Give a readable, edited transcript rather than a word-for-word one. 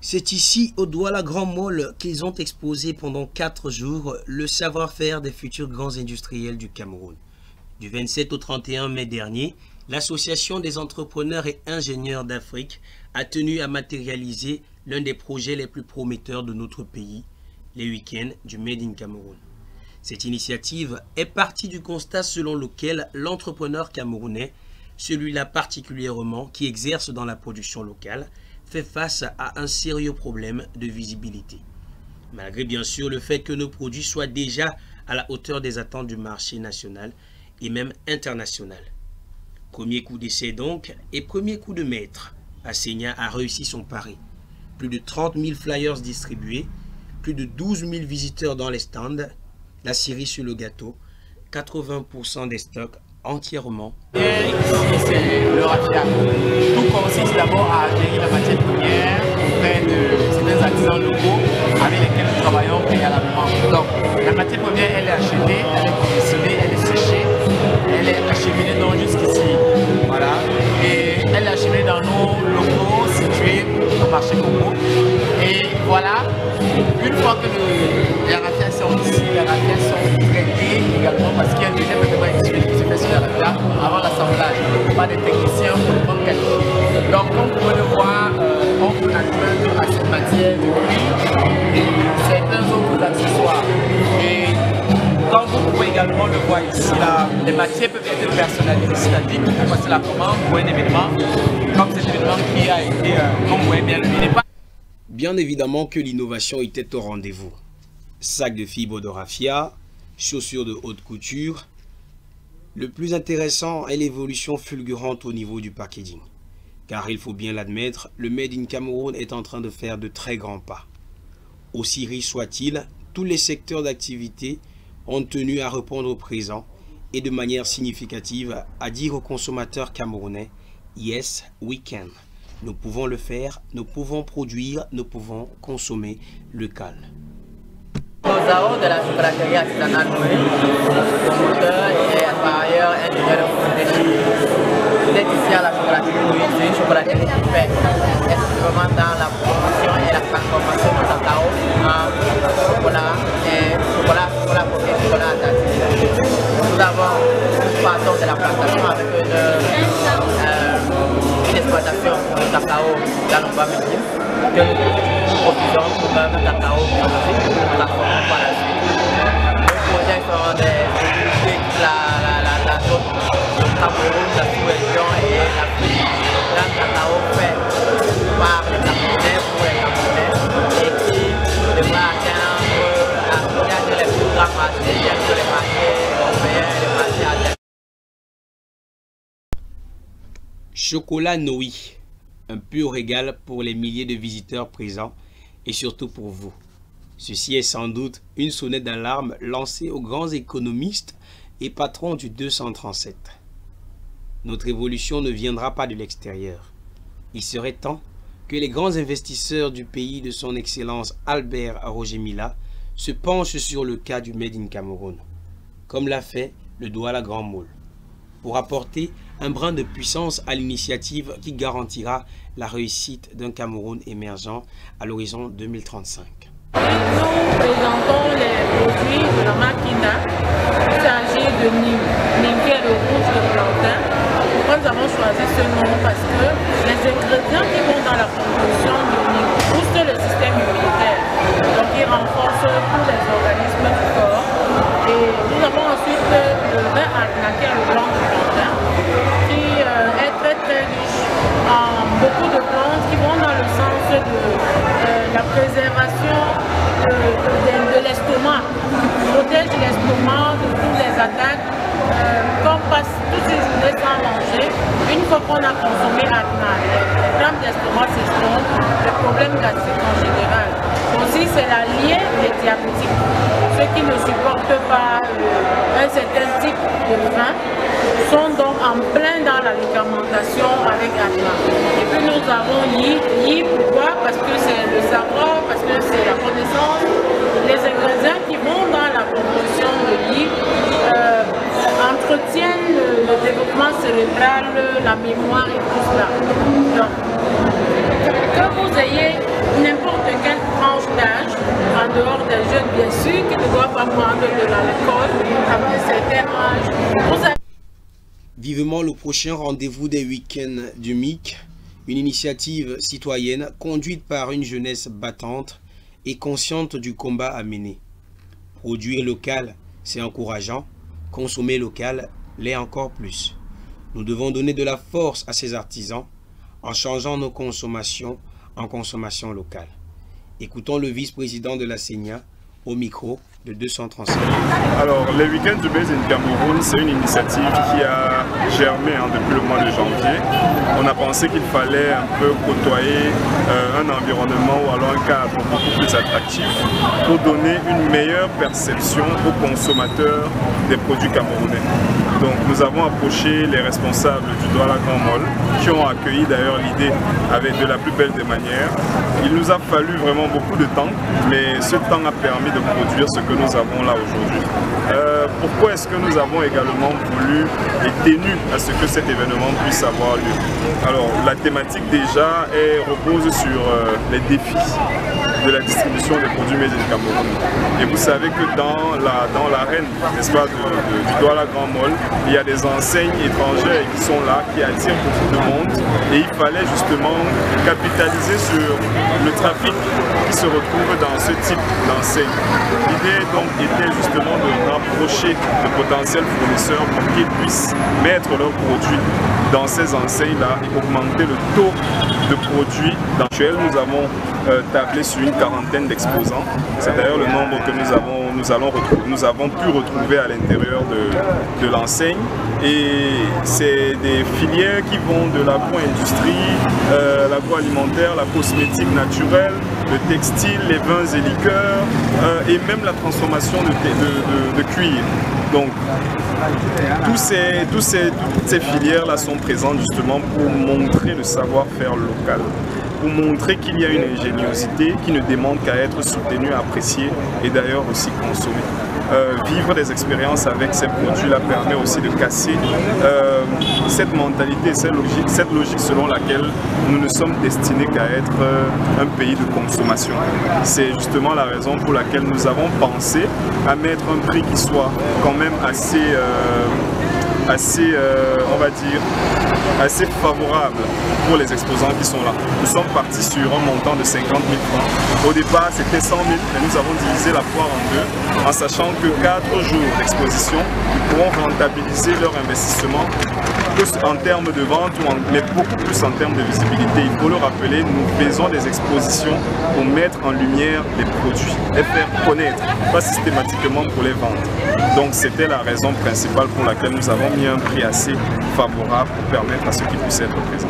C'est ici, au Douala Grand Mall, qu'ils ont exposé pendant 4 jours le savoir-faire des futurs grands industriels du Cameroun. Du 27 au 31 mai dernier, l'Association des entrepreneurs et ingénieurs d'Afrique a tenu à matérialiser l'un des projets les plus prometteurs de notre pays, les week-ends du Made in Cameroun. Cette initiative est partie du constat selon lequel l'entrepreneur camerounais, celui-là particulièrement qui exerce dans la production locale, fait face à un sérieux problème de visibilité. Malgré bien sûr le fait que nos produits soient déjà à la hauteur des attentes du marché national et même international. Premier coup d'essai donc et premier coup de maître, Asseña a réussi son pari. Plus de 30 000 flyers distribués, plus de 12 000 visiteurs dans les stands, la cerise sur le gâteau, 80% des stocks entièrement. Et ici, c'est le raffia. Tout consiste d'abord à acquérir la matière première auprès de certains artisans locaux avec lesquels nous travaillons préalablement. Donc, la matière première, elle est achetée, elle est conditionnée, elle est séchée, elle est acheminée donc jusqu'ici. Voilà. Et elle est acheminée dans nos locaux situés au marché Congo. Et voilà, une fois que les raffias sont ici, les raffias sont traitées également parce qu'il y a un deuxième traitement qui se fait sur les raffias avant l'assemblage par des techniciens pour les bonnes qualités. Donc, comme vous pouvez le voir, on peut adjoindre à cette matière du cuir et certains autres accessoires. Et comme vous pouvez également le voir ici, là, les matières peuvent être personnalisées, c'est-à-dire que vous passez la commande pour un événement, comme cet événement qui a été, comme vous voyez bien, il n'est pas. Bien évidemment que l'innovation était au rendez-vous. Sacs de fibres de raffia, chaussures de haute couture. Le plus intéressant est l'évolution fulgurante au niveau du packaging. Car il faut bien l'admettre, le Made in Cameroun est en train de faire de très grands pas. Aussi riche soit-il, tous les secteurs d'activité ont tenu à répondre au présent et de manière significative à dire aux consommateurs camerounais « Yes, we can ». Nous pouvons le faire, nous pouvons produire, nous pouvons consommer local. Ozao de la chocolaterie artisanale Noé, promoteur et par ailleurs ingénieur de chimie. Vous êtes ici à la chocolaterie Noé, c'est une chocolaterie qui fait exclusivement dans la production et la transformation de cacao en chocolat et chocolat coquet, chocolat attaché. Nous partons de la plantation avec une exploitation de cacao dans le bas-midi que nous produisons pour un cacao biologique que nous transformons par la suite. Nos projets sont des la zone du Cameroun, la sous-région et l'Afrique. Là, le cacao fait par les Camerounais pour les Camerounais et qui devra atteindre les plus grands marchés, tels que les marchés européens et les marchés asiatiques. Chocolat Noé, un pur régal pour les milliers de visiteurs présents et surtout pour vous. Ceci est sans doute une sonnette d'alarme lancée aux grands économistes et patrons du 237. Notre évolution ne viendra pas de l'extérieur. Il serait temps que les grands investisseurs du pays de son Excellence Albert Roger Mila se penchent sur le cas du Made in Cameroun, comme l'a fait le Douala Grand Mall, pour apporter un brin de puissance à l'initiative qui garantira la réussite d'un Cameroun émergent à l'horizon 2035. Nous présentons les produits de la Makina. Il s'agit de nickel rouge de plantain. Pourquoi nous avons choisi ce nom? Parce que les ingrédients qui vont dans la composition de nickel boostent le système immunitaire. Donc ils renforcent tous les organismes du corps. Et nous avons ensuite le vin arnaqué à le blanc de plantain qui est très riche en beaucoup de plantes qui vont dans le sens de la préservation de l'estomac, protège l'estomac de toutes les attaques, qu'on passe toute une journée sans manger. Une fois qu'on a consommé Atna, les grammes d'estomac s'estompent, les problèmes gastriques en général. Aussi, c'est l'allié des diabétiques. Ceux qui ne supportent pas un certain type de vin sont donc en plein dans la réglementation avec Atna. Et puis nous avons Yi, pourquoi? Parce que c'est le savoir, parce que c'est la connaissance. Les ingrédients qui vont dans la composition de Yi entretiennent le développement cérébral, la mémoire et tout cela. Donc, que vous ayez n'importe quelle tranche d'âge, en dehors des jeunes bien sûr, qui ne doivent pas prendre de l'alcool avant un certain âge. Vivement le prochain rendez-vous des week-ends du MIC, une initiative citoyenne conduite par une jeunesse battante et consciente du combat à mener. Produire local, c'est encourageant. Consommer local l'est encore plus. Nous devons donner de la force à ces artisans en changeant nos consommations en consommation locale. Écoutons le vice-président de la CENIA au micro de 235. Alors, les week-ends du Made in Cameroun, c'est une initiative qui a germé depuis le mois de janvier. On a pensé qu'il fallait un peu côtoyer un environnement ou alors un cadre beaucoup plus attractif pour donner une meilleure perception aux consommateurs des produits camerounais. Donc, nous avons approché les responsables du Douala Grand Mall qui ont accueilli d'ailleurs l'idée avec de la plus belle des manières. Il nous a fallu vraiment beaucoup de temps, mais ce temps a permis de produire ce que nous avons là aujourd'hui. Pourquoi est-ce que nous avons également voulu et tenu à ce que cet événement puisse avoir lieu? Alors, la thématique déjà repose sur les défis de la distribution des produits Made in Cameroun. Et vous savez que dans l'arène, n'est-ce pas, du Douala Grand Mall, il y a des enseignes étrangères qui sont là, qui attirent beaucoup de monde. Et il fallait justement capitaliser sur le trafic qui se retrouve dans ce type d'enseigne. L'idée donc était justement de rapprocher de potentiels fournisseurs pour qu'ils puissent mettre leurs produits dans ces enseignes-là et augmenter le taux de produits. Nous avons tablé sur une quarantaine d'exposants. C'est d'ailleurs le nombre que nous avons pu retrouver à l'intérieur de l'enseigne. Et c'est des filières qui vont de l'agro-industrie, l'agroalimentaire, la cosmétique naturelle, le textile, les vins et liqueurs et même la transformation de cuir. Donc, toutes ces filières-là sont présentes justement pour montrer le savoir-faire local, pour montrer qu'il y a une ingéniosité qui ne demande qu'à être soutenue, appréciée et d'ailleurs aussi consommée. Vivre des expériences avec ces produits-là permet aussi de casser cette mentalité, cette logique selon laquelle nous ne sommes destinés qu'à être un pays de consommation. C'est justement la raison pour laquelle nous avons pensé à mettre un prix qui soit quand même assez on va dire, assez favorable pour les exposants qui sont là. Nous sommes partis sur un montant de 50 000 francs. Au départ, c'était 100 000, mais nous avons divisé la foire en deux, en sachant que 4 jours d'exposition, ils pourront rentabiliser leur investissement, plus en termes de vente, mais beaucoup plus en termes de visibilité. Il faut le rappeler, nous faisons des expositions pour mettre en lumière les produits, les faire connaître, pas systématiquement pour les vendre. Donc c'était la raison principale pour laquelle nous avons mis un prix assez favorable pour permettre à ceux qui puissent être présents.